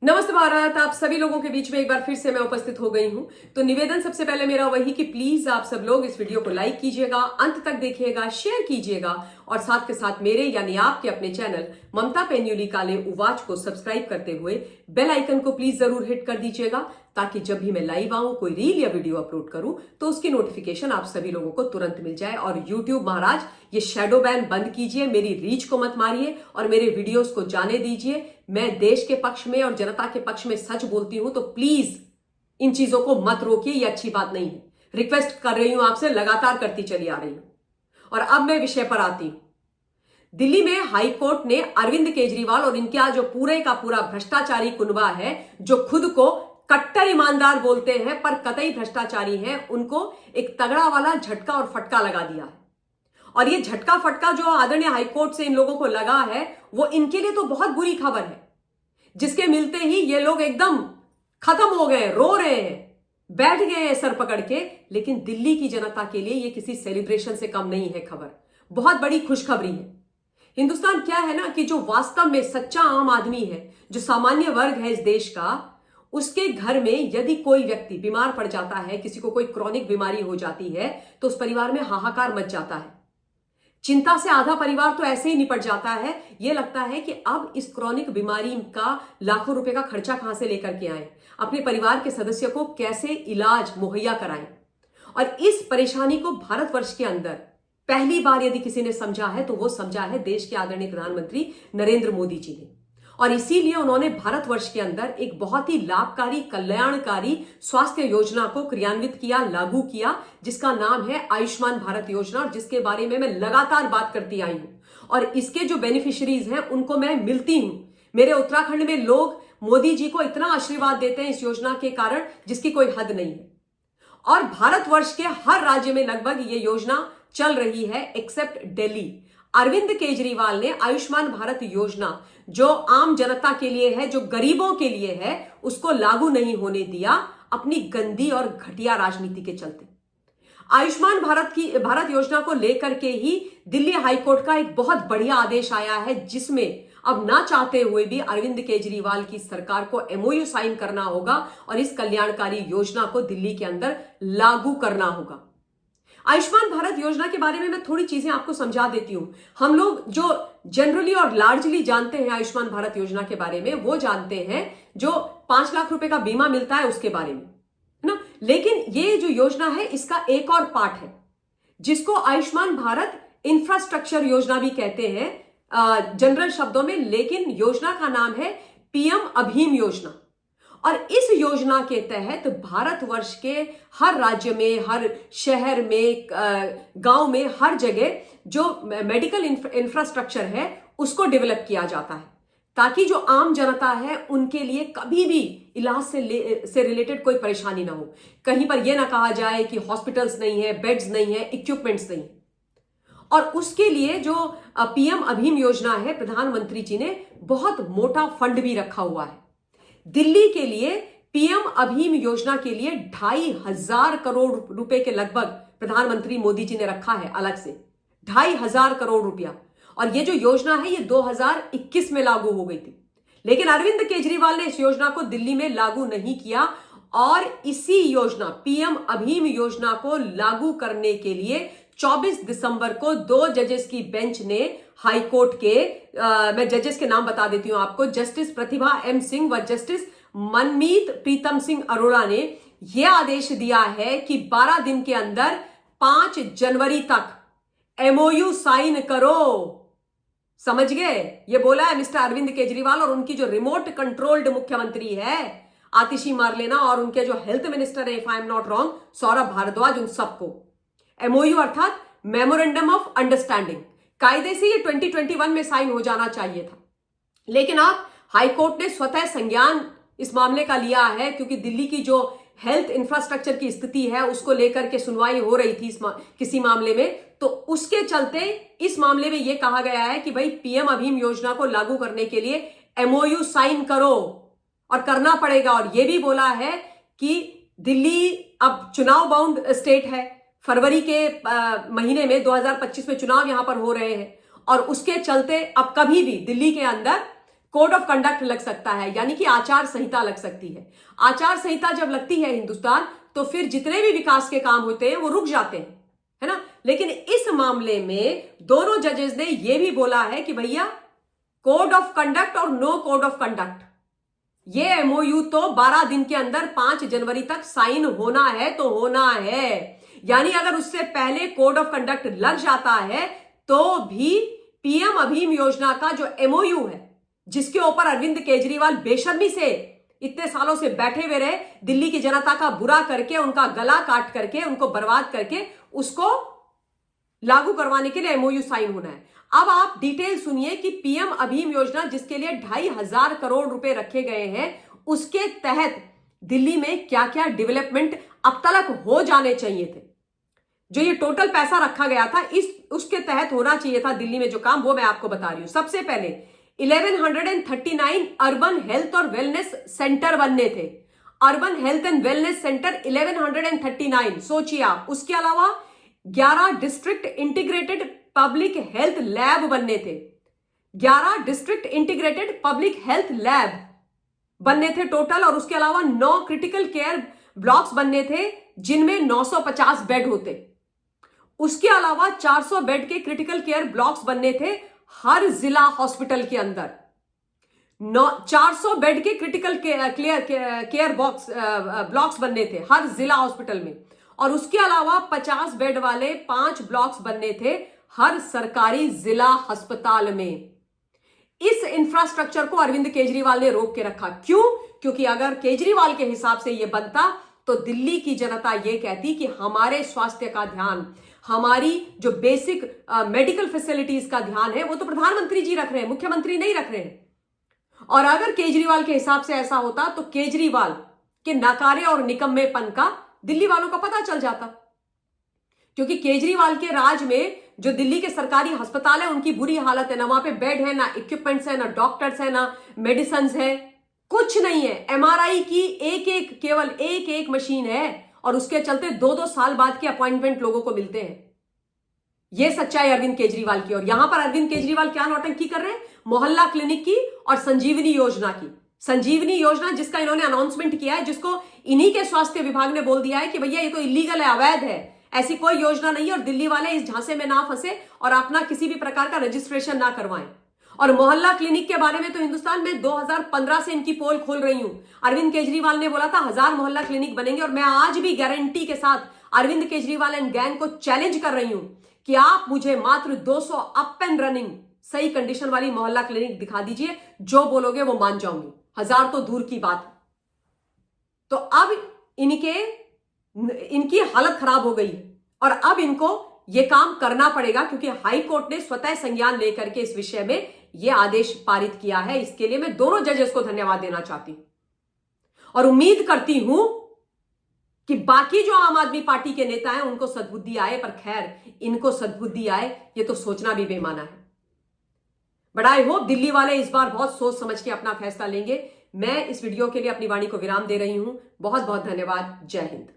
नमस्ते भारत। आप सभी लोगों के बीच में एक बार फिर से मैं उपस्थित हो गई हूं। तो निवेदन सबसे पहले मेरा वही कि प्लीज आप सब लोग इस वीडियो को लाइक कीजिएगा, अंत तक देखिएगा, शेयर कीजिएगा और साथ के साथ मेरे यानी आपके अपने चैनल ममता पेन्युली काले उवाच को सब्सक्राइब करते हुए बेल आइकन को प्लीज जरूर हिट कर दीजिएगा, ताकि जब भी मैं लाइव आऊं, कोई रील या वीडियो अपलोड करूं तो उसकी नोटिफिकेशन आप सभी लोगों को तुरंत मिल जाए। और यूट्यूब महाराज, ये शैडो बैन बंद कीजिए, मेरी रीच को मत मारिए और मेरे वीडियोस को जाने दीजिए। मैं देश के पक्ष में और जनता के पक्ष में सच बोलती हूं, तो प्लीज इन चीजों को मत रोकिए, ये अच्छी बात नहीं है। रिक्वेस्ट कर रही हूं आपसे, लगातार करती चली आ रही हूं। और अब मैं विषय पर आती हूं। दिल्ली में हाई कोर्ट ने अरविंद केजरीवाल और इनका जो पूरे का पूरा भ्रष्टाचारी कुनबा है, जो खुद को कट्टर ईमानदार बोलते हैं पर कतई भ्रष्टाचारी हैं, उनको एक तगड़ा वाला झटका और फटका लगा दिया है। और ये झटका फटका जो आदरणीय हाईकोर्ट से इन लोगों को लगा है, वो इनके लिए तो बहुत बुरी खबर है, जिसके मिलते ही ये लोग एकदम खत्म हो गए, रो रहे हैं, बैठ गए हैं सर पकड़ के। लेकिन दिल्ली की जनता के लिए ये किसी सेलिब्रेशन से कम नहीं है खबर, बहुत बड़ी खुशखबरी है। हिंदुस्तान क्या है ना कि जो वास्तव में सच्चा आम आदमी है, जो सामान्य वर्ग है इस देश का, उसके घर में यदि कोई व्यक्ति बीमार पड़ जाता है, किसी को कोई क्रॉनिक बीमारी हो जाती है, तो उस परिवार में हाहाकार मच जाता है। चिंता से आधा परिवार तो ऐसे ही निपट जाता है। यह लगता है कि अब इस क्रॉनिक बीमारी का लाखों रुपए का खर्चा कहां से लेकर के आए, अपने परिवार के सदस्य को कैसे इलाज मुहैया कराएं। और इस परेशानी को भारतवर्ष के अंदर पहली बार यदि किसी ने समझा है, तो वो समझा है देश के आदरणीय प्रधानमंत्री नरेंद्र मोदी जी ने। और इसीलिए उन्होंने भारतवर्ष के अंदर एक बहुत ही लाभकारी, कल्याणकारी स्वास्थ्य योजना को क्रियान्वित किया, लागू किया, जिसका नाम है आयुष्मान भारत योजना, और जिसके बारे में मैं लगातार बात करती आई हूं। और इसके जो बेनिफिशियरीज हैं उनको मैं मिलती हूं। मेरे उत्तराखंड में लोग मोदी जी को इतना आशीर्वाद देते हैं इस योजना के कारण, जिसकी कोई हद नहीं है। और भारतवर्ष के हर राज्य में लगभग ये योजना चल रही है एक्सेप्ट दिल्ली। अरविंद केजरीवाल ने आयुष्मान भारत योजना, जो आम जनता के लिए है, जो गरीबों के लिए है, उसको लागू नहीं होने दिया, अपनी गंदी और घटिया राजनीति के चलते। आयुष्मान भारत योजना को लेकर के ही दिल्ली हाईकोर्ट का एक बहुत बढ़िया आदेश आया है, जिसमें अब ना चाहते हुए भी अरविंद केजरीवाल की सरकार को एमओयू साइन करना होगा और इस कल्याणकारी योजना को दिल्ली के अंदर लागू करना होगा। आयुष्मान भारत योजना के बारे में मैं थोड़ी चीजें आपको समझा देती हूं। हम लोग जो जनरली और लार्जली जानते हैं आयुष्मान भारत योजना के बारे में, वो जानते हैं जो 5 लाख रुपए का बीमा मिलता है उसके बारे में, है ना। लेकिन ये जो योजना है, इसका एक और पार्ट है, जिसको आयुष्मान भारत इंफ्रास्ट्रक्चर योजना भी कहते हैं जनरल शब्दों में। लेकिन योजना का नाम है पीएम अभीम योजना। और इस योजना के तहत भारतवर्ष के हर राज्य में, हर शहर में, गांव में, हर जगह जो मेडिकल इंफ्रास्ट्रक्चर है उसको डेवलप किया जाता है, ताकि जो आम जनता है उनके लिए कभी भी इलाज से रिलेटेड कोई परेशानी ना हो। कहीं पर यह ना कहा जाए कि हॉस्पिटल्स नहीं है, बेड्स नहीं है, इक्विपमेंट्स नहीं है। और उसके लिए जो पीएम अभीम योजना है, प्रधानमंत्री जी ने बहुत मोटा फंड भी रखा हुआ है। दिल्ली के लिए पीएम अभीम योजना के लिए 2,500 करोड़ रुपए के लगभग प्रधानमंत्री मोदी जी ने रखा है अलग से, 2,500 करोड़ रुपया। और ये जो योजना है, ये 2021 में लागू हो गई थी। लेकिन अरविंद केजरीवाल ने इस योजना को दिल्ली में लागू नहीं किया। और इसी योजना, पीएम अभीम योजना को लागू करने के लिए 24 दिसंबर को 2 जजेस की बेंच ने हाई कोर्ट के, मैं जजेस के नाम बता देती हूं आपको, जस्टिस प्रतिभा एम सिंह व जस्टिस मनमीत प्रीतम सिंह अरोड़ा ने यह आदेश दिया है कि 12 दिन के अंदर 5 जनवरी तक एमओयू साइन करो। समझ गए? ये बोला है मिस्टर अरविंद केजरीवाल और उनकी जो रिमोट कंट्रोल्ड मुख्यमंत्री है आतिशी मारलेना, और उनके जो हेल्थ मिनिस्टर है, if I am not wrong, Saurabh Bharadwaj, उन सबको एमओयू अर्थात मेमोरेंडम ऑफ अंडरस्टैंडिंग, कायदे से ये 2021 में साइन हो जाना चाहिए था। लेकिन अब हाईकोर्ट ने स्वतः संज्ञान इस मामले का लिया है, क्योंकि दिल्ली की जो हेल्थ इंफ्रास्ट्रक्चर की स्थिति है उसको लेकर के सुनवाई हो रही थी किसी मामले में, तो उसके चलते इस मामले में यह कहा गया है कि भाई पीएम अभीम योजना को लागू करने के लिए एमओयू साइन करो, और करना पड़ेगा। और यह भी बोला है कि दिल्ली अब चुनाव बाउंड स्टेट है, फरवरी के महीने में 2025 में चुनाव यहां पर हो रहे हैं, और उसके चलते अब कभी भी दिल्ली के अंदर कोड ऑफ कंडक्ट लग सकता है, यानी कि आचार संहिता लग सकती है। आचार संहिता जब लगती है हिंदुस्तान, तो फिर जितने भी विकास के काम होते हैं वो रुक जाते हैं, है ना। लेकिन इस मामले में दोनों जजेस ने यह भी बोला है कि भैया कोड ऑफ कंडक्ट और नो कोड ऑफ कंडक्ट, ये एमओयू तो 12 दिन के अंदर 5 जनवरी तक साइन होना है तो होना है। यानी अगर उससे पहले कोड ऑफ कंडक्ट लग जाता है तो भी पीएम अभीम योजना का जो एमओयू है, जिसके ऊपर अरविंद केजरीवाल बेशर्मी से इतने सालों से बैठे हुए रहे, दिल्ली की जनता का बुरा करके, उनका गला काट करके, उनको बर्बाद करके, उसको लागू करवाने के लिए एमओयू साइन होना है। अब आप डिटेल सुनिए कि पीएम अभीम योजना, जिसके लिए 2,500 करोड़ रुपए रखे गए हैं, उसके तहत दिल्ली में क्या क्या डेवलपमेंट अब तक हो जाने चाहिए थे। जो ये टोटल पैसा रखा गया था, उसके तहत होना चाहिए था दिल्ली में जो काम, वो मैं आपको बता रही हूं। सबसे पहले 1139 अर्बन हेल्थ और वेलनेस सेंटर बनने थे। Urban health and wellness centre 1139, सोचिए आप। उसके अलावा 11 district integrated public health lab बनने थे। 11 district integrated public health lab बनने थे टोटल। और उसके अलावा 9 क्रिटिकल केयर ब्लॉक्स बनने थे, जिनमें 950 बेड होते। उसके अलावा 400 बेड के क्रिटिकल केयर ब्लॉक्स बनने थे हर जिला हॉस्पिटल के अंदर। 400 बेड के क्रिटिकल केयर ब्लॉक्स बनने थे हर जिला हॉस्पिटल में। और उसके अलावा 50 बेड वाले 5 ब्लॉक्स बनने थे हर सरकारी जिला अस्पताल में। इस इंफ्रास्ट्रक्चर को अरविंद केजरीवाल ने रोक के रखा। क्यों? क्योंकि अगर केजरीवाल के हिसाब से यह बनता तो दिल्ली की जनता यह कहती कि हमारे स्वास्थ्य का ध्यान, हमारी जो बेसिक मेडिकल फैसिलिटीज का ध्यान है, वो तो प्रधानमंत्री जी रख रहे हैं, मुख्यमंत्री नहीं रख रहे हैं। और अगर केजरीवाल के हिसाब से ऐसा होता तो केजरीवाल के नकारे और निकम्मेपन का दिल्ली वालों को पता चल जाता। क्योंकि केजरीवाल के राज में जो दिल्ली के सरकारी अस्पताल है, उनकी बुरी हालत है। ना वहां पे बेड है, ना इक्विपमेंट्स है, ना डॉक्टर्स है, ना मेडिसिन है, कुछ नहीं है। एमआरआई की केवल एक मशीन है, और उसके चलते 2-2 साल बाद के अपॉइंटमेंट लोगों को मिलते हैं। यह सच्चाई अरविंद केजरीवाल की। और यहां पर अरविंद केजरीवाल क्या नौटंकी कर रहे हैं? मोहल्ला क्लिनिक की और संजीवनी योजना की। संजीवनी योजना जिसका इन्होंने अनाउंसमेंट किया है, जिसको इन्हीं के स्वास्थ्य विभाग ने बोल दिया है कि भैया ये तो इलीगल है, अवैध है, ऐसी कोई योजना नहीं है। और दिल्ली वाले इस झांसे में ना फंसे और अपना किसी भी प्रकार का रजिस्ट्रेशन ना करवाएं। और मोहल्ला क्लिनिक के बारे में तो हिंदुस्तान में 2015 से इनकी पोल खोल रही हूं। अरविंद केजरीवाल ने बोला था 1000 मोहल्ला क्लिनिक बनेंगे, और मैं आज भी गारंटी के साथ अरविंद केजरीवाल एंड गैंग को चैलेंज कर रही हूं कि आप मुझे मात्र 200 अप एंड रनिंग सही कंडीशन वाली मोहल्ला क्लिनिक दिखा दीजिए। जो बोलोगे वो मान जाऊंगी, 1000 तो दूर की बात। तो अब इनकी हालत खराब हो गई और अब इनको यह काम करना पड़ेगा, क्योंकि हाई कोर्ट ने स्वतः संज्ञान लेकर के इस विषय में यह आदेश पारित किया है। इसके लिए मैं दोनों जजेस को धन्यवाद देना चाहती हूं और उम्मीद करती हूं कि बाकी जो आम आदमी पार्टी के नेता हैं उनको सद्बुद्धि आए। पर खैर, इनको सद्बुद्धि आए ये तो सोचना भी बेमाना है। बट आई होप दिल्ली वाले इस बार बहुत सोच समझ के अपना फैसला लेंगे। मैं इस वीडियो के लिए अपनी वाणी को विराम दे रही हूं। बहुत बहुत धन्यवाद। जय हिंद।